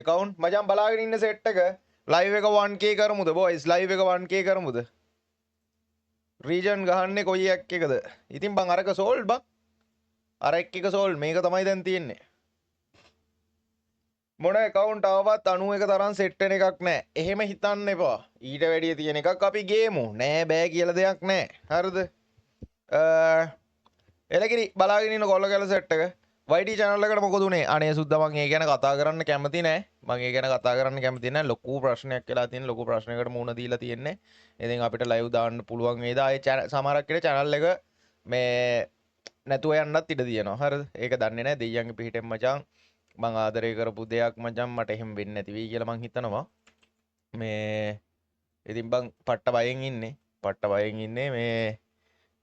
account මචං බලාගෙන ඉන්න set එක live එක 1k කරමුද boys live එක 1k කරමුද region ගහන්නේ කොයි එකක් එකද ඉතින් බං අරක sold බං අර එක sold මේක තමයි දැන් තියෙන්නේ මොන account ආවත් 91 තරම් set වෙන එකක් නැහැ එහෙම හිතන්න එපා ඊට වැඩිය තියෙන එකක් අපි ගේමු නෑ බෑ කියලා දෙයක් නැහැ හරිද එලකිරි බලාගෙන ඉන්න කොල්ල කැල set එක YT channel එකට මොකද උනේ අනේ සුද්දා මං ඒ ගැන කතා කරන්න කැමති නෑ මං ඒ ගැන කතා කරන්න කැමති නෑ ලොකු ප්‍රශ්නයක් වෙලා තියෙන ලොකු ප්‍රශ්නයකට මුහුණ දීලා තියෙන්නේ ඉතින් අපිට live දාන්න පුළුවන් වේද ආයේ සමහරක් කෙනෙක් channel එක මේ නැතුව යන්නත් ඉඩ තියෙනවා හරිද ඒක දන්නේ නෑ දෙයියන්ගේ පිටින් මචං මං ආදරය කරපු දෙයක් මචං මට එහෙම වෙන්නේ නැති වෙයි කියලා මං හිතනවා මේ ඉතින් බං පට්ට බයෙන් ඉන්නේ මේ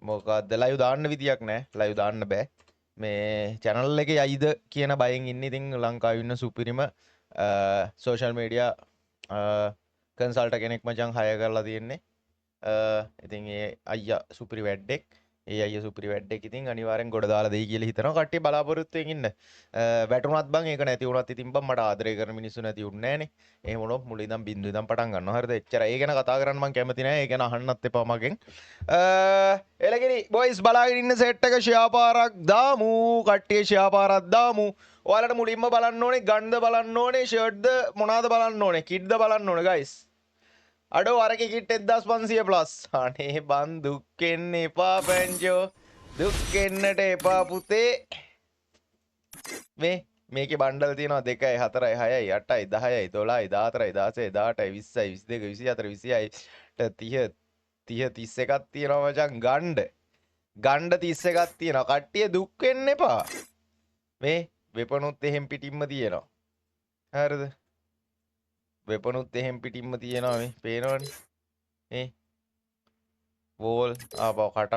මොකක්ද live දාන්න විදියක් නෑ live දාන්න බෑ මේ channel එකේ යයිද කියන බයෙන් ඉන්නේ ඉතින් ලංකාවේ ඉන්න සුපිරිම social media consultant කෙනෙක් මචං hire කරලා තියෙන්නේ ඉතින් ඒ අයියා සුපිරි වැඩෙක් ඒ අයියා සුපිරි වැඩෙක් ඉතින් අනිවාර්යෙන් ගොඩ දාලා දෙයි කියලා හිතනවා කට්ටිය බලාපොරොත්තුෙන් ඉන්න වැටුණත් බං ඒක නැති වුණත් ඉතින් බං මට ආදරය කරන මිනිස්සු නැති උන්නේ නැහනේ එහෙම වුණොත් මුල ඉඳන් බින්දුව ඉඳන් පටන් ගන්නවා හරිද එච්චර ඒ ගැන කතා කරන්න මං කැමති නැහැ ඒ ගැන අහන්නත් එපා මගෙන් එලගිරි බොයිස් බලාගෙන ඉන්න සෙට් එක ෂෙයා පාරක් දාමු කට්ටිය ෂෙයා පාරක් දාමු ඔයාලට මුලින්ම බලන්න ඕනේ ගන්ද බලන්න ඕනේ ෂර්ට්ද මොනවාද බලන්න ඕනේ කිඩ්ද බලන්න ඕනේ ගයිස් අඩෝ අරක කිට් 1500 ප්ලස් අනේ බන් දුක් වෙන්න එපා පැංචෝ දුක් වෙන්නට එපා පුතේ මේකේ බණ්ඩල් තියෙනවා 2යි 4යි 6යි 8යි 10යි 12යි 14යි 16යි 18යි 20යි 22යි 23යි 30 31ක් තියෙනවා මචං ගණ්ඩ 31ක් තියෙනවා කට්ටිය දුක් වෙන්න එපා මේ වෙපනුත් එහෙම් පිටින්ම තියෙනවා හරිද වෙපනුත් එහෙම් පිටින්ම තියෙනවා මේ පේනවනේ මේ වෝල් ආපහු කට